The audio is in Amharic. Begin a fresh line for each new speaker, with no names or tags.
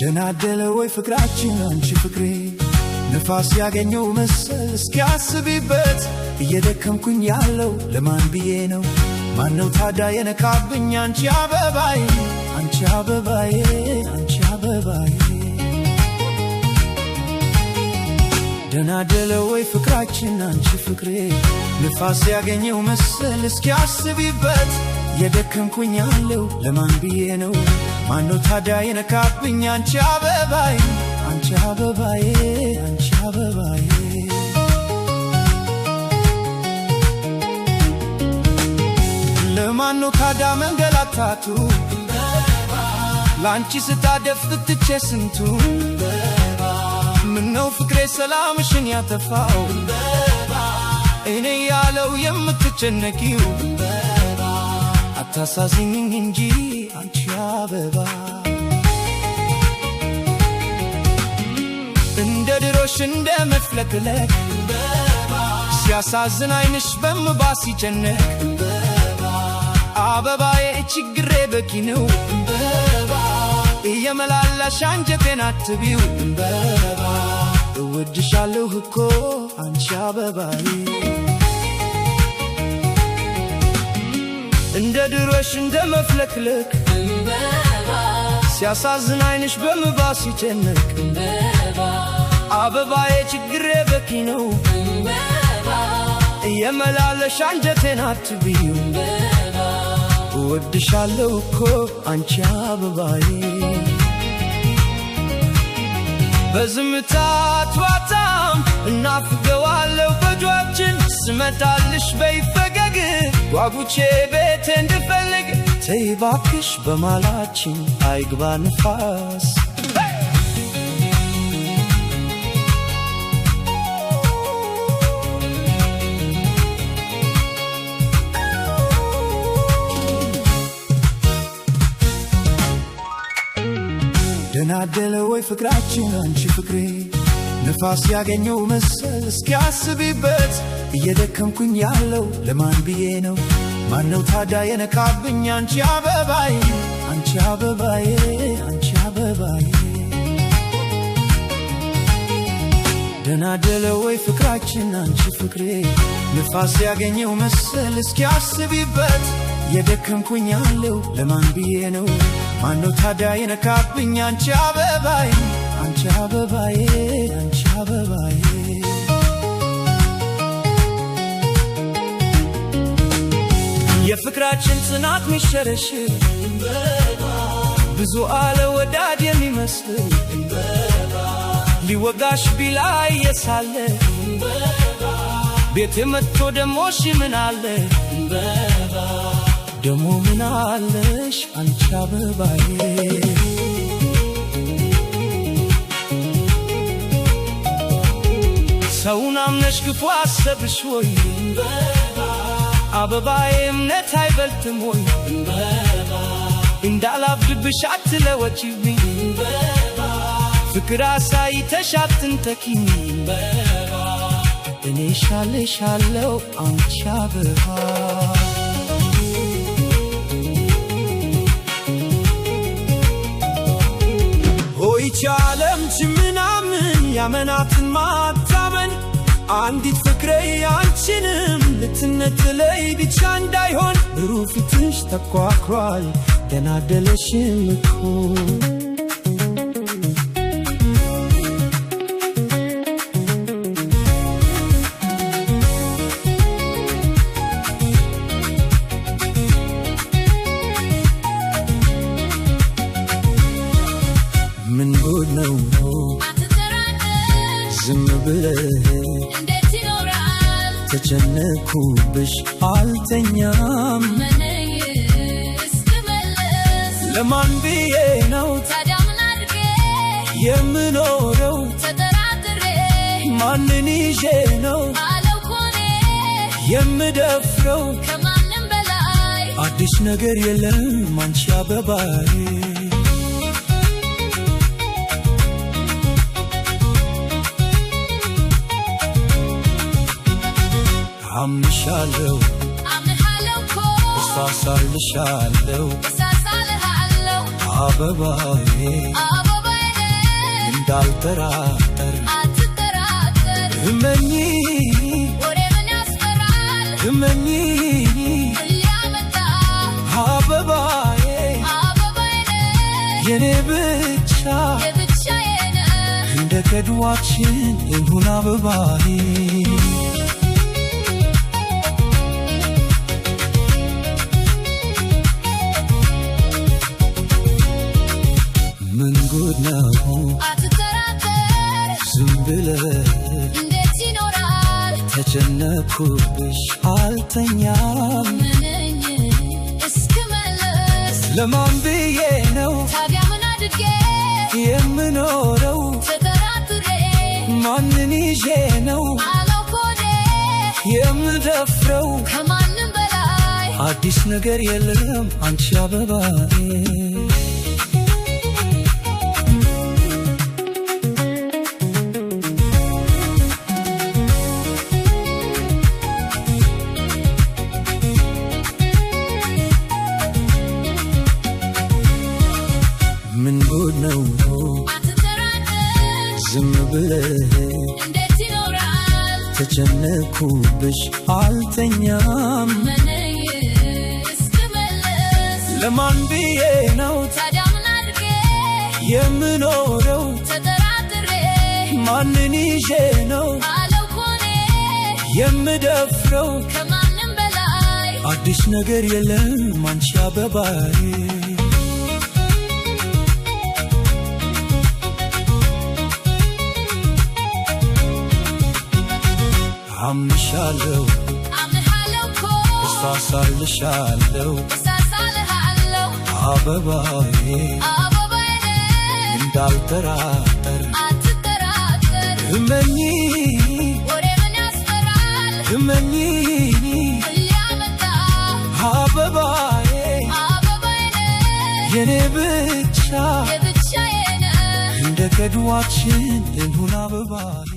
ደናደለ ወይ ፍቅራችን አንቺ ፍቅሬ ንፋስ ያገኘው መሰል እስኪያስቢበት እየደከምኩኝ ያለው ለማን ብዬ ነው ማነው ታዲያ የነካብኝ አንቺ አበባዬ አንቺ አበባዬ አንቺ አበባዬ ደናደለ ወይ ፍቅራችን አንቺ ፍቅሬ ንፋስ ያገኘው መሰል እስኪያስቢበት እየደከምኩኝ ያለው ለማን ብዬ ነው ማነው ታዲያ የነካብኝ አንቺ አበባዬ አንቺ አበባዬ አንቺ አበባዬ ለማነው ታዲያ መንገላታቱ ላንቺ ስታደፍ ትቼ ስንቱ ምነው ፍቅሬ ሰላምሽን ያተፋው እኔ ያለው የምትጨነቂው አታሳዝኝኝ እንጂ አንቺ አበባ እንደ ድሮሽ እንደ መፍለቅለቅ ሲያሳዝን አይንሽ በእንባ ሲጨነቅ አበባዬ ችግሬ በቂ ነው እየመላለሽ አንጀቴን አትቢው እወድሻለሁ እኮ አንቺ አበባዬ እንደ ድሮሽ እንደ መፍለቅለቅ ሲያሳዝን አይንሽ በእንባ ሲጨነቅ አበባዬ ችግሬ በቂ ነው እየመላለሽ አንጀቴን አትቢው እወድሻለሁ እኮ አንቺ አበባዬ በዝምታ ትዋታም እናፍቀዋለሁ በጆችን ስመጣልሽ በይፈገግ ጓጉቼ ቤቴ እንድፈልግ ተይ እባክሽ በማላችን አይግባ ንፋስ ደናደለ ወይ ፍቅራችን አንቺ ፍቅሬ ንፋስ ያገኘው መሰል እስኪያስቢበት እየደከምኩኝ ያለው ለማን ብዬ ነው ማነው ታዲያ የነካብኝ አንቺ አበባዬ አንቺ አበባዬ አንቺ አበባዬ ደናደለ ወይ ፍቅራችን አንቺ ፍቅሬ ንፋስ ያገኘው መሰል እስኪያስቢበት እየደከምኩኝ ያለው ለማን ብዬ ነው ማነው ታዲያ የነካብኝ አንቺ አበባዬ አንቺ አበባዬ አንቺ አበባዬ የፍቅራችን ጽናት ሚሸረሽር ብዙ አለ ወዳድ የሚመስል ሊወጋሽ ቢላይ የሳለ ቤቴ መጥቶ ደሞ ምን አለ ደሞ ምን አለሽ አንቺ አበባዬ ሰውን አምነሽ ክፉ አሰብሽ ወይ አበባዬ እምነት አይበልጥም ወይ እንዳላብድብሽ አትለወጪብኝ ፍቅር አሳይተሽ አትንተኪኝ እኔ ሻለሻለሁ አንቺ አበባ ቻለም ችምናምን ያመናትን ማታመን አንዲት ፍቅሬ አንቺንም ልትነጥለይ ብቻ እንዳይሆን ሩፍትሽ ተኳክሯል ደናደለሽም እኮ ምን ጉድ ነው ዝም ብለህ እንዴት ይኖራል ተጨነኩብሽ አልተኛም እስክመለስ ለማን ብዬ ነው ታዲያ ምን አድርጌ የምኖረው ተጠራጥሬ ማንን ይዤ ነው አለው ኮኔ የምደፍረው ከማንም በላይ አዲስ ነገር የለም አንቺ አበባዬ አምንሻለሁ እኮ እሳሳልሻለሁ አበባዬ አበባዬ እንዳልጠራጠር
አትጠራጠር
እመኚ
ወሬ ምን ያስፈራል
እመኚ
ሊያመጣ
አበባዬ የኔ ብቻ
የብቻዬ ነህ
እንደ ከድዋችን ይሁን አበባዬ ምን ጉድ ነው
አትጠራጠር
ዝም ብለህ
እንዴት ይኖራል
ተጨነኩብሽ አልተኛም
ምንኝ እስክመለስ
ለማን ብዬ ነው
ታዲያ ምን አድርጌ
የምኖረው
ተጠራጥሬ
ማንን ይዤ ነው
አላውቆኔ
የምደፍረው
ከማንም በላይ
አዲስ ነገር የለም አንቺ አበባዬ ምን ጉድ ነው
አትጠራጠር
ዝም ብለህ
እንዴት ይኖራል
ተጨነኩብሽ አልተኛም
ምንኝ እስክመለስ
ለማን ብዬ ነው
ታዲያ ምን አድርጌ
የምኖረው
ተጠራጥሬ
ማንን ይዤ ነው
አላውቆኔ
የምደፍረው
ከማንም በላይ
አዲስ ነገር የለም አንቺ አበባዬ አምንሻለሁ
አምንሃለሁ እኮ
እሳሳልሻለሁ
እሳሳልሃለሁ
አበባዬ
አበባዬ ነህ
እንዳልጠራጠር
አትጠራጠር
እመኚ
ወሬ ምን ያስፈራል
እመኚ
ሊያመጣ
አበባዬ
ነህ
የኔ ብቻ
የብቻዬ ነህ
እንደ ከድዋችን ይሁን አበባዬ